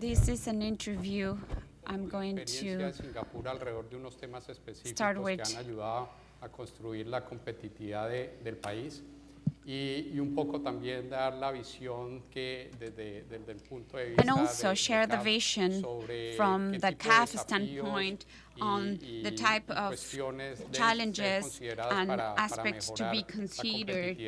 This is an interview. I'm going to start with que han ayudado a construir la competitividad del país y un poco también dar la visión que desde el punto de vista and also share the vision from the CAF standpoint on the type of challenges and aspects to be considered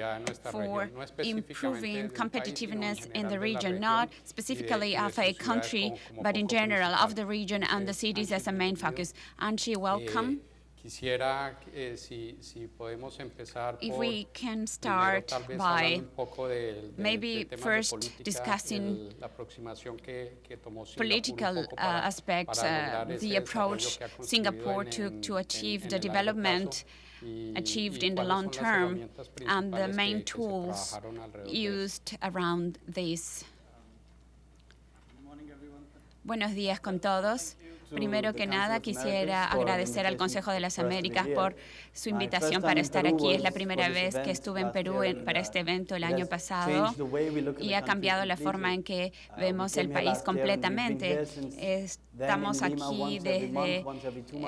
for improving competitiveness in the region, not specifically of a country, but in general of the region and the cities as a main focus. Angie, welcome. Quisiera, si podemos empezar If por we can primero, start tal vez by hablando un poco maybe temas de first política, discussing la aproximación que tomó Singapur political un poco para aspects, lograr the ese approach desarrollo que ha construido Singapore took to achieve the development achieved in the long term and the main tools used around this. Buenos días con todos. Primero que nada, quisiera agradecer al Consejo de las Américas por su invitación para estar aquí. Es la primera vez que estuve en Perú para este evento el año pasado y ha cambiado la forma en que vemos el país completamente. Estamos aquí desde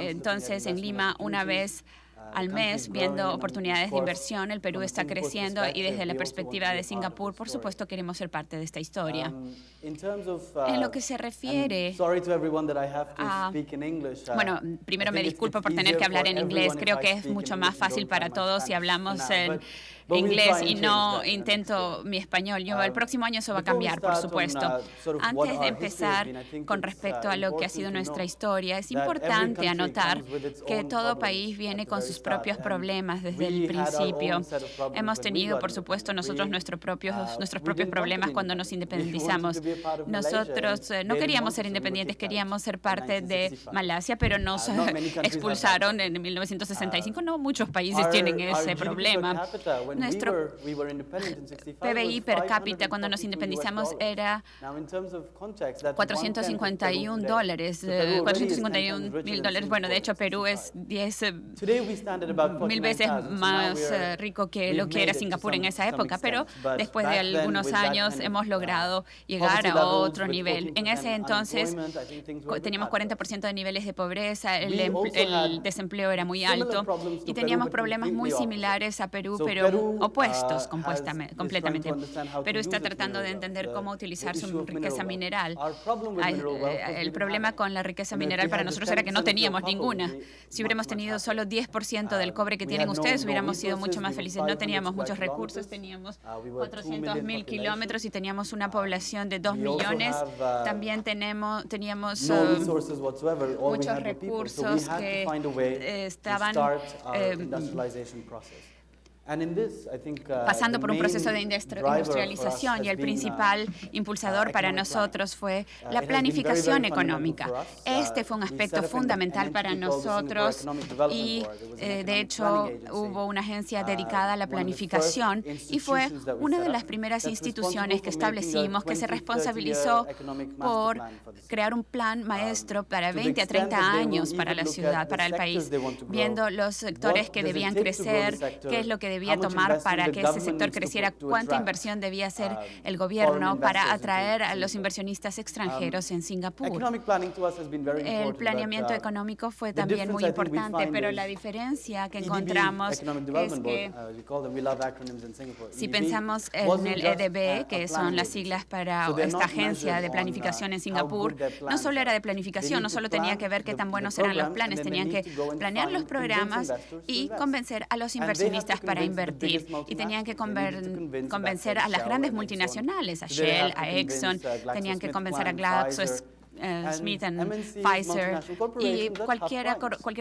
entonces en Lima una vez al mes viendo oportunidades de inversión. El Perú está creciendo y desde la perspectiva de Singapur, por supuesto, queremos ser parte de esta historia. En lo que se refiere a... Bueno, primero me disculpo por tener que hablar en inglés. Creo que es mucho más fácil para todos si hablamos en inglés y no intento mi español. El próximo año eso va a cambiar, por supuesto. Antes de empezar, con respecto a lo que ha sido nuestra historia, es importante anotar que todo país viene con sus propios problemas desde el principio. Hemos tenido, por supuesto, nosotros nuestros propios problemas cuando nos independizamos. Nosotros no queríamos ser independientes, queríamos ser parte de Malasia, pero nos expulsaron en 1965. No muchos países tienen ese problema. Nuestro PBI per cápita cuando nos independizamos era $451, $451,000. Bueno, de hecho, Perú es 10,000 veces más rico que lo que era Singapur en esa época, pero después de algunos años hemos logrado llegar a otro nivel. En ese entonces teníamos 40% de niveles de pobreza, el desempleo era muy alto y teníamos problemas muy similares a Perú, pero opuestos completamente. Perú está tratando de entender cómo utilizar su riqueza mineral. El problema con la riqueza mineral para nosotros era que no teníamos ninguna. Si hubiéramos tenido solo 10% del cobre que tienen ustedes, hubiéramos sido mucho más felices. No teníamos muchos recursos, teníamos 400,000 kilómetros y teníamos una población de 2 millones. También teníamos muchos recursos que estaban pasando por un proceso de industrialización, y el principal impulsador para nosotros fue la planificación económica. Este fue un aspecto fundamental para nosotros y de hecho hubo una agencia dedicada a la planificación y fue una de las primeras instituciones que establecimos que se responsabilizó por crear un plan maestro para 20 a 30 años para la ciudad, para el país, viendo los sectores que debían crecer, qué es lo que debía tomar para que ese sector creciera, cuánta inversión debía hacer el gobierno para atraer a los inversionistas extranjeros en Singapur. El planeamiento económico fue también muy importante, pero la diferencia que encontramos es que si pensamos en el EDB, que son las siglas para esta agencia de planificación en Singapur, no solo era de planificación, no solo tenía que ver qué tan buenos eran los planes, tenían que planear los programas y convencer a los inversionistas para invertir. Y tenían que convencer a las grandes multinacionales, a Shell, a Exxon, tenían que convencer a Smith Pfizer y cualquier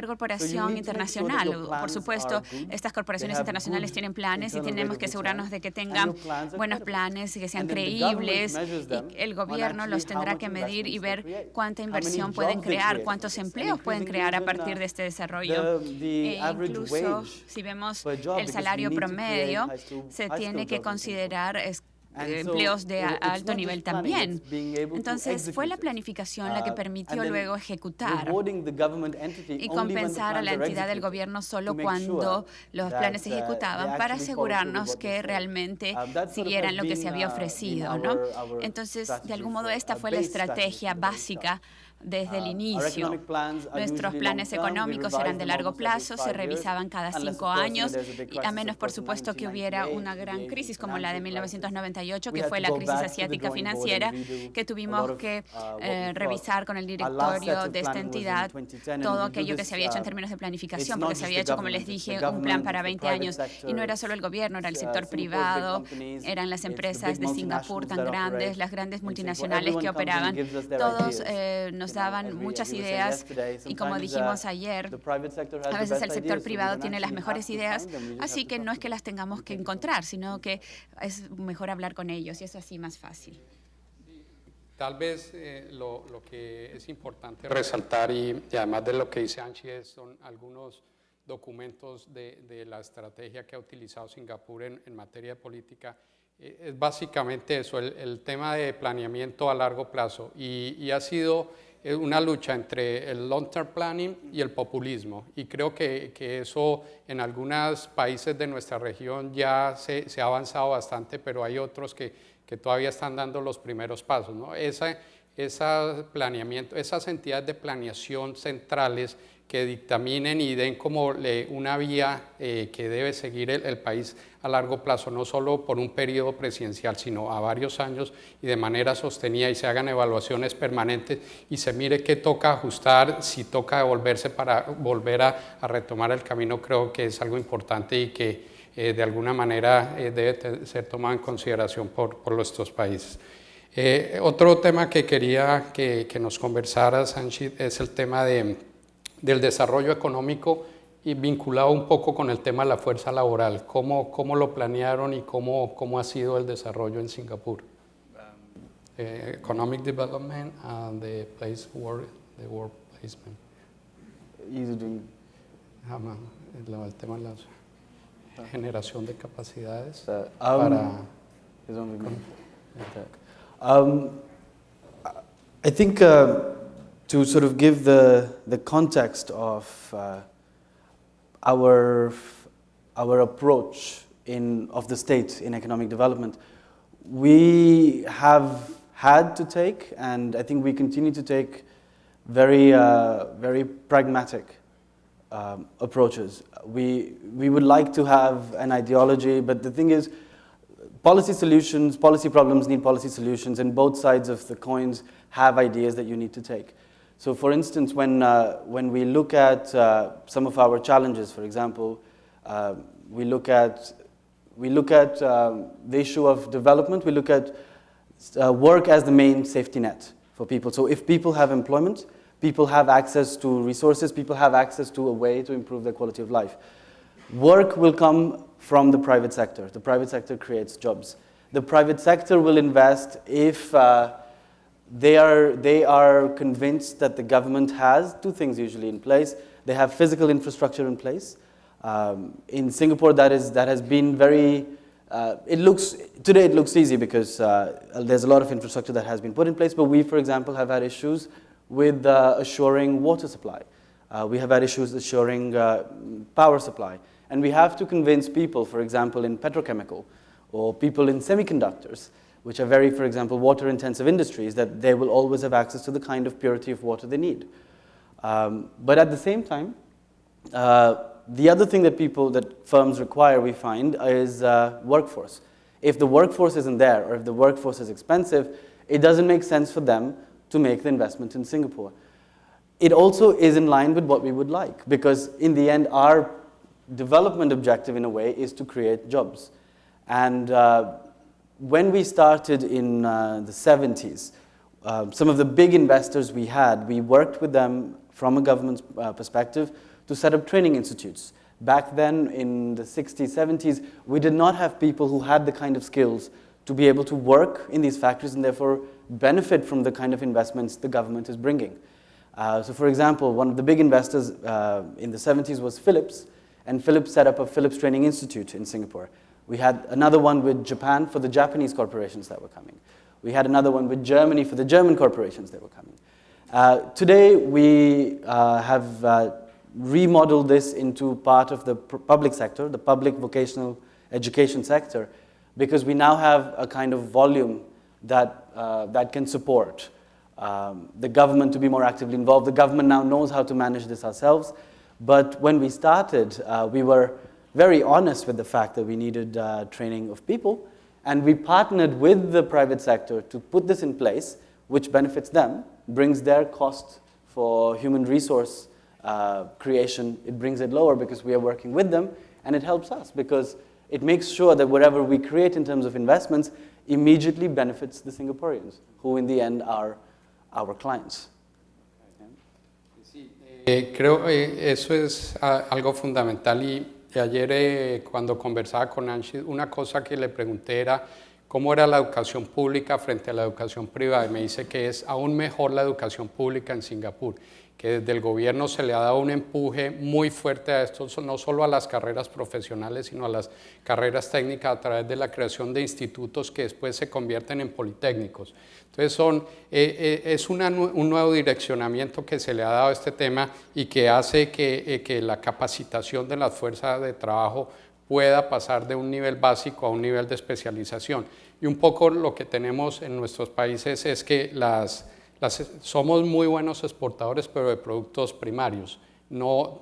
corporación internacional. Por supuesto, estas corporaciones internacionales tienen planes y tenemos que asegurarnos de que tengan buenos planes y que sean creíbles. Y el gobierno los tendrá que medir y ver cuánta inversión pueden crear, cuántos empleos pueden crear a partir de este desarrollo. E incluso, si vemos el salario promedio, se tiene que considerar empleos de alto nivel también. Entonces, fue la planificación la que permitió luego ejecutar y compensar a la entidad del gobierno solo cuando los planes se ejecutaban para asegurarnos que realmente siguieran lo que se había ofrecido, ¿no? Entonces, de algún modo, esta fue la estrategia básica desde el inicio. Nuestros planes económicos eran de largo plazo, se revisaban cada 5 años, y a menos, por supuesto, que hubiera una gran crisis como la de 1998, que fue la crisis asiática financiera, que tuvimos que revisar con el directorio de esta entidad todo aquello que se había hecho en términos de planificación, porque se había hecho, como les dije, un plan para 20 años. Y no era solo el gobierno, era el sector privado, eran las empresas de Singapur tan grandes, las grandes multinacionales que operaban. Todos nos daban muchas ideas y, como dijimos ayer, a veces el sector privado tiene las mejores ideas, así que no es que las tengamos que encontrar, sino que es mejor hablar con ellos y es así más fácil. Tal vez lo que es importante resaltar, y además de lo que dice Anchi, son algunos documentos de la estrategia que ha utilizado Singapur en materia de política. Es básicamente eso, el tema de planeamiento a largo plazo, y ha sido una lucha entre el long-term planning y el populismo, y creo que eso en algunos países de nuestra región ya se ha avanzado bastante, pero hay otros que todavía están dando los primeros pasos, ¿no? Planeamiento, esas entidades de planeación centrales que dictaminen y den como una vía que debe seguir el país a largo plazo, no solo por un periodo presidencial, sino a varios años y de manera sostenida, y se hagan evaluaciones permanentes y se mire qué toca ajustar, si toca devolverse para volver a retomar el camino. Creo que es algo importante y que de alguna manera debe ser tomado en consideración por estos países. Otro tema que quería que nos conversaras, Anchit, es el tema del desarrollo económico y vinculado un poco con el tema de la fuerza laboral. ¿Cómo lo planearon y cómo ha sido el desarrollo en Singapur? Economic development and the work placement. El tema de la generación de capacidades para... I think to sort of give the context of our approach of the state in economic development, we have had to take, and I think we continue to take, very pragmatic approaches. We would like to have an ideology, but the thing is, policy problems need policy solutions, and both sides of the coins have ideas that you need to take. So for instance, when we look at some of our challenges, for example, we look at the issue of development, we look at work as the main safety net for people. So if people have employment, people have access to resources, people have access to a way to improve their quality of life. Work will come from the private sector. The private sector creates jobs. The private sector will invest if they are convinced that the government has two things usually in place. They have physical infrastructure in place. In Singapore, that has been very. Today it looks easy because there's a lot of infrastructure that has been put in place. But we, for example, have had issues with assuring water supply. We have had issues assuring power supply. And we have to convince people, for example, in petrochemical or people in semiconductors, which are very, for example, water-intensive industries, that they will always have access to the kind of purity of water they need. But at the same time, the other thing that firms require, we find, is workforce. If the workforce isn't there, or if the workforce is expensive, it doesn't make sense for them to make the investment in Singapore. It also is in line with what we would like, because in the end, our development objective, in a way, is to create jobs. And when we started in the 70s, some of the big investors we worked with them from a government perspective to set up training institutes. Back then, in the 60s, 70s, we did not have people who had the kind of skills to be able to work in these factories and therefore benefit from the kind of investments the government is bringing. So for example, one of the big investors in the 70s was Philips, and Philips set up a Philips Training Institute in Singapore. We had another one with Japan for the Japanese corporations that were coming. We had another one with Germany for the German corporations that were coming. Today, we have remodeled this into part of the public sector, the public vocational education sector, because we now have a kind of volume that can support the government to be more actively involved. The government now knows how to manage this ourselves. But when we started, we were very honest with the fact that we needed training of people. And we partnered with the private sector to put this in place, which benefits them, brings their cost for human resource creation, it brings it lower because we are working with them, and it helps us because it makes sure that whatever we create in terms of investments immediately benefits the Singaporeans, who in the end are our clients. Sí, creo eso es algo fundamental y ayer cuando conversaba con Angie, una cosa que le pregunté era cómo era la educación pública frente a la educación privada y me dice que es aún mejor la educación pública en Singapur, que desde el gobierno se le ha dado un empuje muy fuerte a esto, no solo a las carreras profesionales, sino a las carreras técnicas a través de la creación de institutos que después se convierten en politécnicos. Entonces es un nuevo direccionamiento que se le ha dado a este tema y que hace que la capacitación de las fuerzas de trabajo pueda pasar de un nivel básico a un nivel de especialización. Y un poco lo que tenemos en nuestros países es que somos muy buenos exportadores, pero de productos primarios.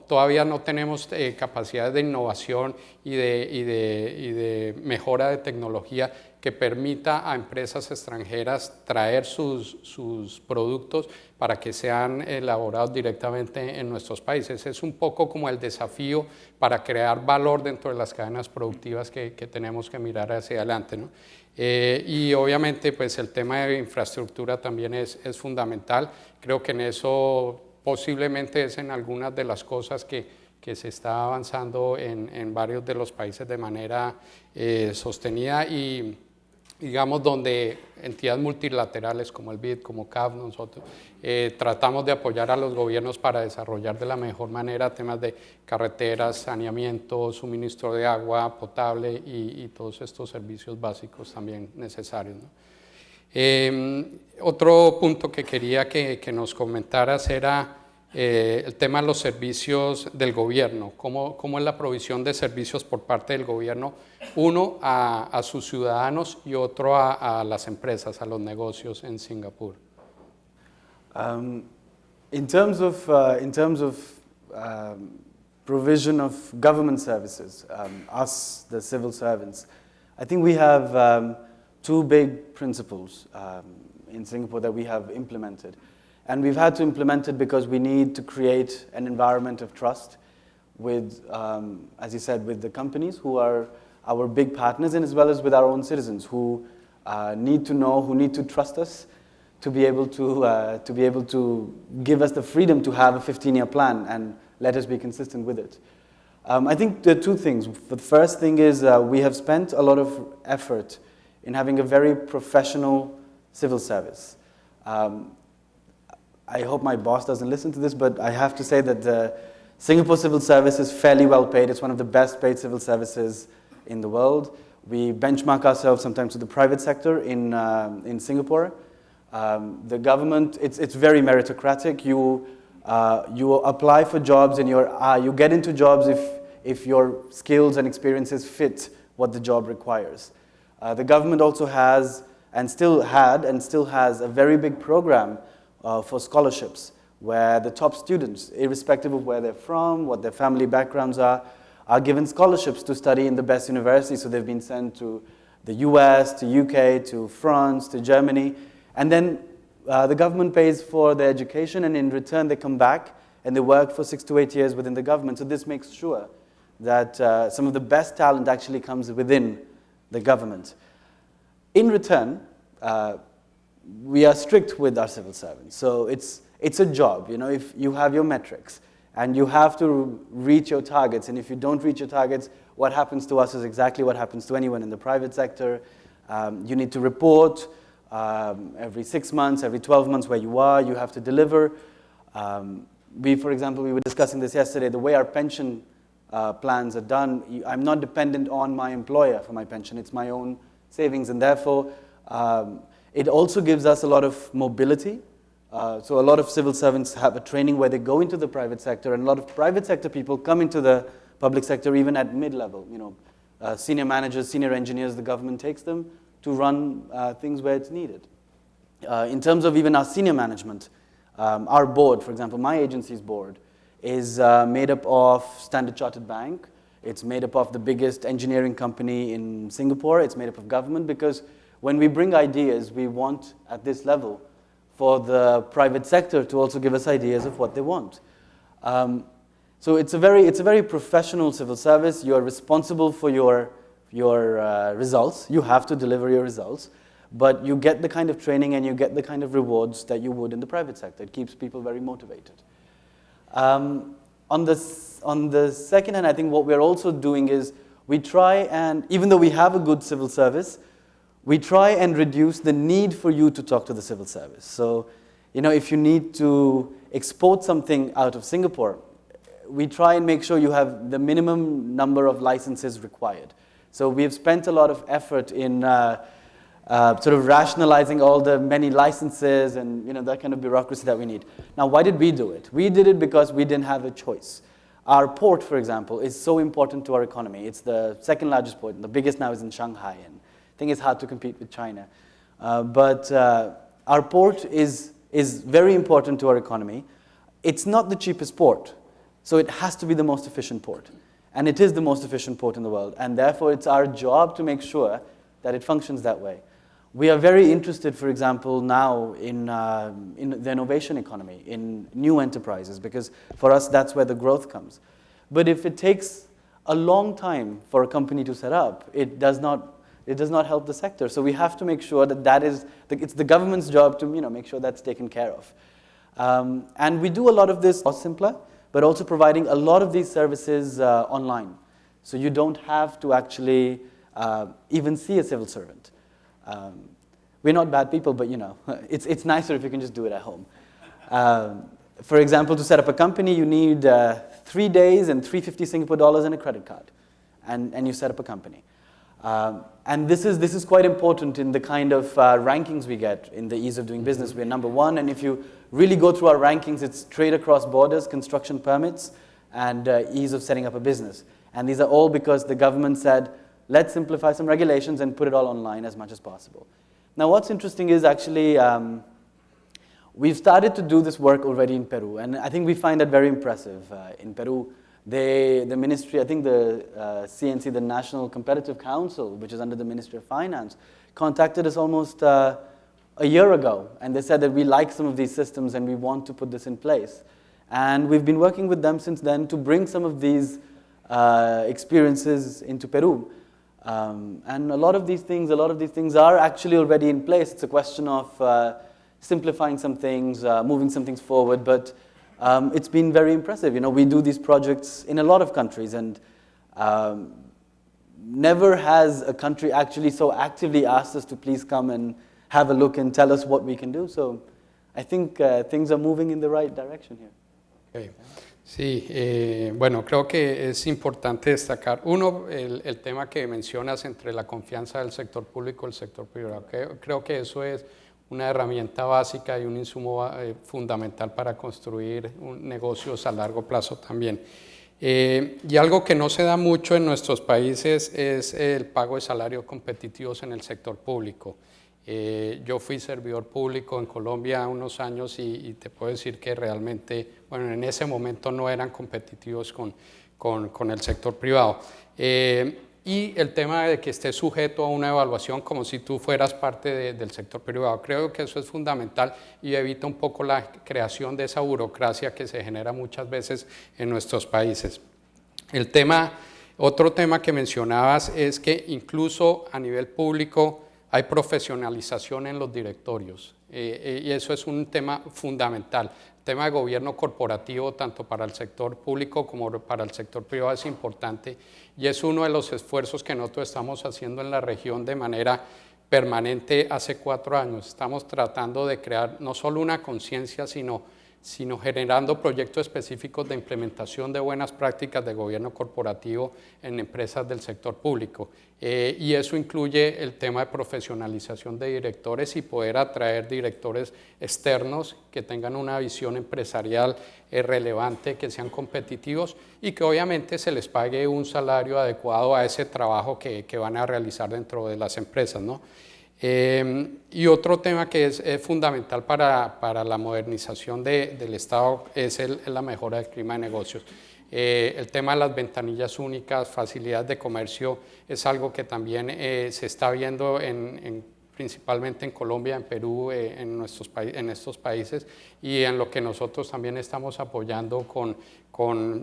Todavía no tenemos capacidades de innovación y de mejora de tecnología que permita a empresas extranjeras traer sus productos para que sean elaborados directamente en nuestros países. Es un poco como el desafío para crear valor dentro de las cadenas productivas que tenemos que mirar hacia adelante, ¿no? Y obviamente pues el tema de infraestructura también es fundamental. Creo que en eso posiblemente es en algunas de las cosas que se está avanzando en varios de los países de manera sostenida y digamos donde entidades multilaterales como el BID, como CAF, nosotros tratamos de apoyar a los gobiernos para desarrollar de la mejor manera temas de carreteras, saneamiento, suministro de agua potable y todos estos servicios básicos también necesarios, ¿no? Otro punto que quería que nos comentaras era el tema de los servicios del gobierno, cómo es la provisión de servicios por parte del gobierno, uno a sus ciudadanos y otro a las empresas, a los negocios en Singapur. In terms of provision of government services, us, the civil servants, I think we have two big principles in Singapore that we have implemented. And we've had to implement it because we need to create an environment of trust with, as you said, with the companies who are our big partners and as well as with our own citizens who need to know, who need to trust us to be able to give us the freedom to have a 15-year plan and let us be consistent with it. I think there are two things. The first thing is we have spent a lot of effort in having a very professional civil service. I hope my boss doesn't listen to this, but I have to say that the Singapore civil service is fairly well paid. It's one of the best paid civil services in the world. We benchmark ourselves sometimes to the private sector in Singapore. The government, it's very meritocratic. You apply for jobs and you get into jobs if your skills and experiences fit what the job requires. The government also has and still has a very big program for scholarships, where the top students, irrespective of where they're from, what their family backgrounds are given scholarships to study in the best universities. So they've been sent to the US, to UK, to France, to Germany. And then the government pays for their education, and in return they come back and they work for 6 to 8 years within the government. So this makes sure that some of the best talent actually comes within the government. In return, we are strict with our civil servants. So it's a job, you know, if you have your metrics and you have to reach your targets, and if you don't reach your targets, what happens to us is exactly what happens to anyone in the private sector. You need to report every 6 months, every 12 months where you are, you have to deliver. For example, we were discussing this yesterday, the way our pension plans are done, I'm not dependent on my employer for my pension. It's my own savings, and therefore it also gives us a lot of mobility. So a lot of civil servants have a training where they go into the private sector, and a lot of private sector people come into the public sector even at mid-level. You know, senior managers, senior engineers, the government takes them to run things where it's needed. In terms of even our senior management, our board, for example, my agency's board, is made up of Standard Chartered Bank. It's made up of the biggest engineering company in Singapore. It's made up of government, because when we bring ideas, we want, at this level, for the private sector to also give us ideas of what they want. So it's a very professional civil service. You are responsible for your results. You have to deliver your results. But you get the kind of training and you get the kind of rewards that you would in the private sector. It keeps people very motivated. On the second hand, I think what we're also doing is we try and, even though we have a good civil service, we try and reduce the need for you to talk to the civil service. So, you know, if you need to export something out of Singapore, we try and make sure you have the minimum number of licenses required. So we have spent a lot of effort in sort of rationalizing all the many licenses and, you know, that kind of bureaucracy that we need. Now, why did we do it? We did it because we didn't have a choice. Our port, for example, is so important to our economy. It's the second largest port. The biggest now is in Shanghai, and I think it's hard to compete with China. But our port is very important to our economy. It's not the cheapest port, so it has to be the most efficient port. And it is the most efficient port in the world, and therefore it's our job to make sure that it functions that way. We are very interested, for example, now in the innovation economy, in new enterprises, because for us that's where the growth comes. But if it takes a long time for a company to set up, it does not help the sector. So we have to make sure that it's the government's job to, you know, make sure that's taken care of. And we do a lot of this simpler, but also providing a lot of these services online. So you don't have to actually even see a civil servant. We're not bad people, but, you know, it's nicer if you can just do it at home. For example, to set up a company, you need 3 days and 350 Singapore dollars and a credit card, and you set up a company. And this is quite important in the kind of rankings we get in the ease of doing business. We're number one, and if you really go through our rankings, it's trade across borders, construction permits, and ease of setting up a business. And these are all because the government said, let's simplify some regulations and put it all online as much as possible. Now, what's interesting is actually we've started to do this work already in Peru, and I think we find that very impressive. In Peru, the ministry, I think the CNC, the National Competitive Council, which is under the Ministry of Finance, contacted us almost a year ago, and they said that we like some of these systems and we want to put this in place. And we've been working with them since then to bring some of these experiences into Peru. And a lot of these things are actually already in place. It's a question of simplifying some things, moving some things forward, but it's been very impressive. You know, we do these projects in a lot of countries, and never has a country actually so actively asked us to please come and have a look and tell us what we can do. So I think things are moving in the right direction here. Okay. Sí, bueno, creo que es importante destacar, uno, el tema que mencionas entre la confianza del sector público y el sector privado. Creo que eso es una herramienta básica y un insumo fundamental para construir negocios a largo plazo también. Y algo que no se da mucho en nuestros países es el pago de salarios competitivos en el sector público. Yo fui servidor público en Colombia unos años y te puedo decir que realmente, bueno, en ese momento no eran competitivos con el sector privado. Y el tema de que esté sujeto a una evaluación como si tú fueras parte del sector privado. Creo que eso es fundamental y evita un poco la creación de esa burocracia que se genera muchas veces en nuestros países. Otro tema que mencionabas es que incluso a nivel público hay profesionalización en los directorios y eso es un tema fundamental. El tema de gobierno corporativo, tanto para el sector público como para el sector privado, es importante y es uno de los esfuerzos que nosotros estamos haciendo en la región de manera permanente hace 4 años. Estamos tratando de crear no solo una conciencia, sino sino generando proyectos específicos de implementación de buenas prácticas de gobierno corporativo en empresas del sector público. Y eso incluye el tema de profesionalización de directores y poder atraer directores externos que tengan una visión empresarial relevante, que sean competitivos y que obviamente se les pague un salario adecuado a ese trabajo que van a realizar dentro de las empresas, ¿no? Y otro tema que es fundamental para la modernización del Estado es la mejora del clima de negocios. El tema de las ventanillas únicas, facilidades de comercio, es algo que también se está viendo principalmente en Colombia, en Perú, en estos países, y en lo que nosotros también estamos apoyando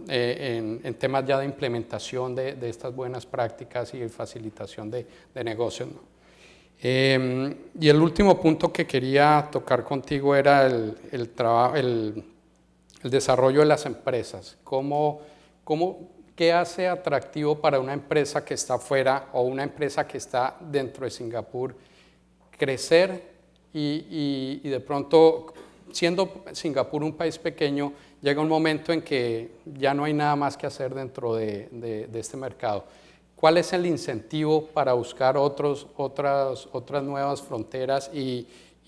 en temas ya de implementación de estas buenas prácticas y facilitación de negocios, ¿no? Y el último punto que quería tocar contigo era el desarrollo de las empresas. ¿Qué hace atractivo para una empresa que está fuera o una empresa que está dentro de Singapur crecer y de pronto, siendo Singapur un país pequeño, llega un momento en que ya no hay nada más que hacer dentro de este mercado? ¿Cuál es el incentivo para buscar otras nuevas fronteras y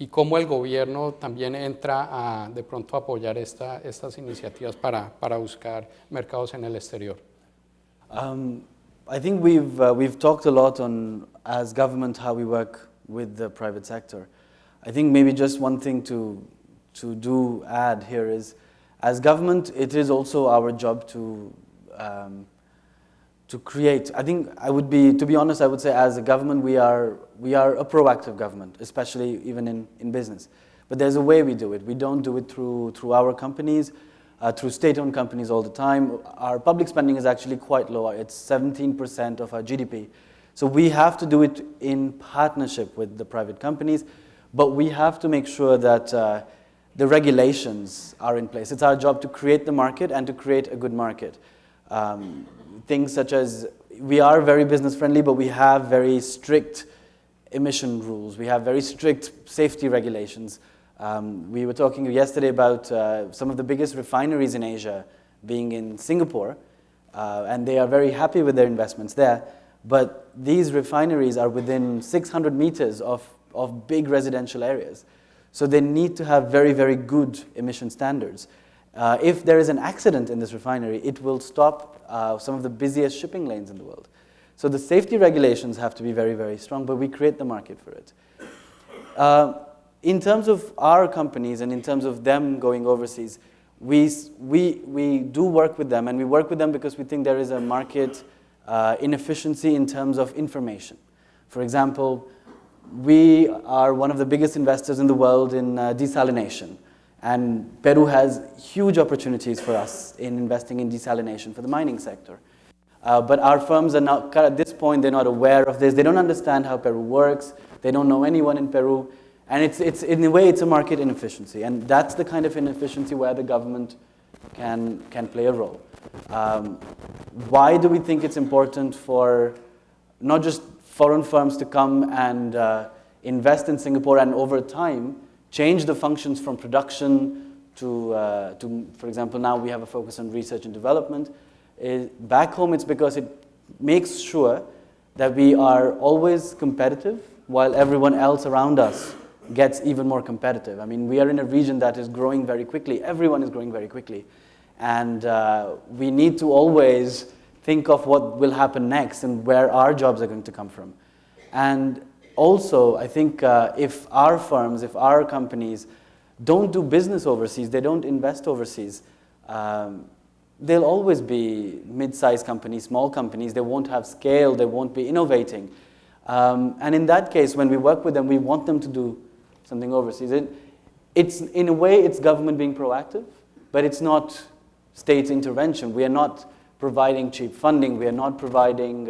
cómo el gobierno también entra de pronto a apoyar estas iniciativas para buscar mercados en el exterior? I think we've talked a lot as government, how we work with the private sector. I think maybe just one thing to add here is, as government, it is also our job to create. I think to be honest, I would say as a government, we are a proactive government, especially even in business. But there's a way we do it. We don't do it through our companies, through state-owned companies all the time. Our public spending is actually quite low. It's 17% of our GDP. So we have to do it in partnership with the private companies, but we have to make sure that the regulations are in place. It's our job to create the market and to create a good market. Things such as, we are very business friendly, but we have very strict emission rules. We have very strict safety regulations. We were talking yesterday about some of the biggest refineries in Asia being in Singapore, and they are very happy with their investments there. But these refineries are within 600 meters of big residential areas. So they need to have very, very good emission standards. If there is an accident in this refinery, it will stop some of the busiest shipping lanes in the world. So the safety regulations have to be very, very strong, but we create the market for it. In terms of our companies and in terms of them going overseas, we do work with them, and we work with them because we think there is a market inefficiency in terms of information. For example, we are one of the biggest investors in the world in desalination. And Peru has huge opportunities for us in investing in desalination for the mining sector. But our firms are not, at this point, they're not aware of this. They don't understand how Peru works. They don't know anyone in Peru. And it's in a way, it's a market inefficiency. And that's the kind of inefficiency where the government can play a role. Why do we think it's important for not just foreign firms to come and invest in Singapore and over time change the functions from production to, for example, now we have a focus on research and development. Back home, it's because it makes sure that we are always competitive while everyone else around us gets even more competitive. I mean, we are in a region that is growing very quickly. Everyone is growing very quickly. And we need to always think of what will happen next and where our jobs are going to come from. And also, I think if our firms, if our companies don't do business overseas, they don't invest overseas, they'll always be mid-sized companies, small companies. They won't have scale. They won't be innovating. And in that case, when we work with them, we want them to do something overseas. It's, in a way, it's government being proactive, but it's not state intervention. We are not providing cheap funding. We are not providing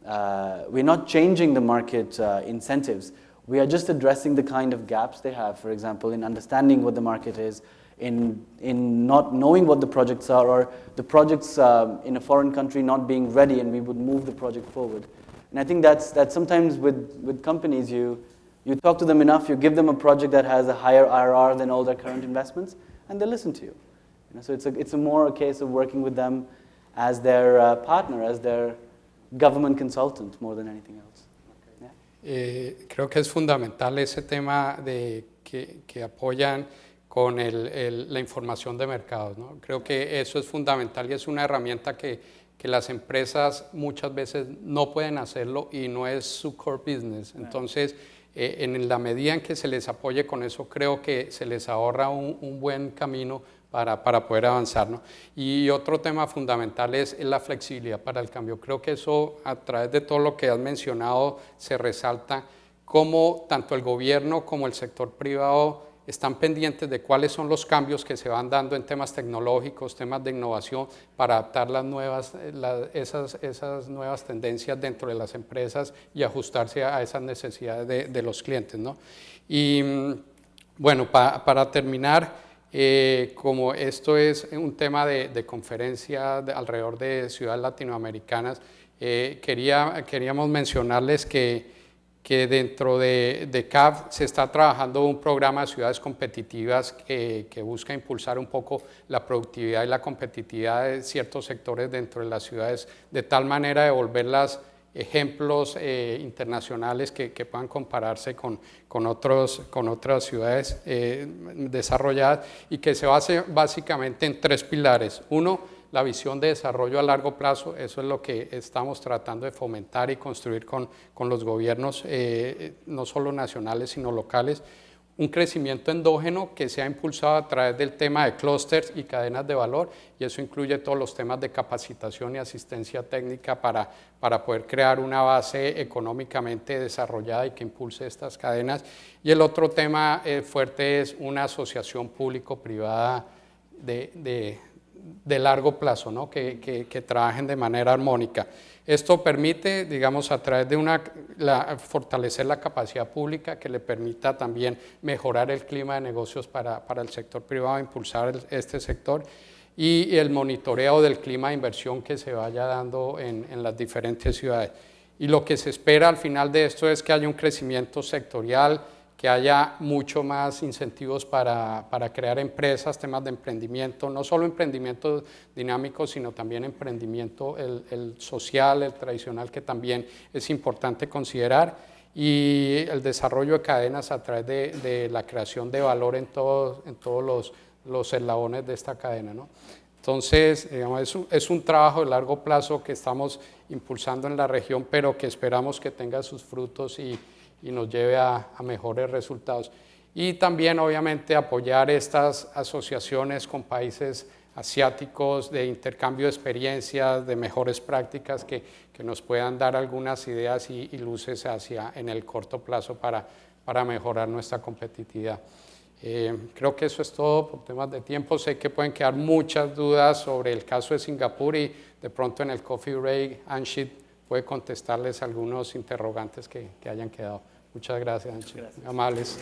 we're not changing the market incentives. We are just addressing the kind of gaps they have, for example, in understanding what the market is, in not knowing what the projects are, or the projects in a foreign country not being ready, and we would move the project forward. And I think that's sometimes with companies, You talk to them enough, you give them a project that has a higher IRR than all their current investments, and they listen to you. So it's more a case of working with them as their partner, as their government consultant, more than anything else. Creo que es fundamental ese tema de que apoyan con la información de mercados, ¿no? Creo que eso es fundamental y es una herramienta que las empresas muchas veces no pueden hacerlo y no es su core business. Entonces, en la medida en que se les apoye con eso, creo que se les ahorra un buen camino para poder avanzar, ¿no? Y otro tema fundamental es la flexibilidad para el cambio. Creo que eso, a través de todo lo que has mencionado, se resalta cómo tanto el gobierno como el sector privado están pendientes de cuáles son los cambios que se van dando en temas tecnológicos, temas de innovación, para adaptar esas nuevas tendencias dentro de las empresas y ajustarse a esas necesidades de los clientes, ¿no? Y bueno, para terminar, como esto es un tema de conferencia alrededor de ciudades latinoamericanas, queríamos mencionarles que dentro de CAF se está trabajando un programa de ciudades competitivas que busca impulsar un poco la productividad y la competitividad de ciertos sectores dentro de las ciudades, de tal manera de volverlas ejemplos internacionales que puedan compararse con otras ciudades desarrolladas, y que se base básicamente en 3 pilares. Uno, la visión de desarrollo a largo plazo. Eso es lo que estamos tratando de fomentar y construir con los gobiernos, no solo nacionales, sino locales. Un crecimiento endógeno que se ha impulsado a través del tema de clústeres y cadenas de valor, y eso incluye todos los temas de capacitación y asistencia técnica para poder crear una base económicamente desarrollada y que impulse estas cadenas. Y el otro tema fuerte es una asociación público-privada de largo plazo, ¿no? que trabajen de manera armónica. Esto permite, digamos, a través de fortalecer la capacidad pública, que le permita también mejorar el clima de negocios para el sector privado, impulsar este sector, y el monitoreo del clima de inversión que se vaya dando en las diferentes ciudades. Y lo que se espera al final de esto es que haya un crecimiento sectorial, que haya mucho más incentivos para crear empresas, temas de emprendimiento, no solo emprendimiento dinámico, sino también emprendimiento el social, el tradicional, que también es importante considerar, y el desarrollo de cadenas a través de la creación de valor en todos los eslabones de esta cadena, ¿no? Entonces, digamos, es un trabajo de largo plazo que estamos impulsando en la región, pero que esperamos que tenga sus frutos y nos lleve a mejores resultados. Y también, obviamente, apoyar estas asociaciones con países asiáticos de intercambio de experiencias, de mejores prácticas que nos puedan dar algunas ideas y luces en el corto plazo para mejorar nuestra competitividad. Creo que eso es todo por temas de tiempo. Sé que pueden quedar muchas dudas sobre el caso de Singapur, y de pronto en el coffee break, Anshit puede contestarles algunos interrogantes que hayan quedado. Muchas gracias, Anshit. Amables.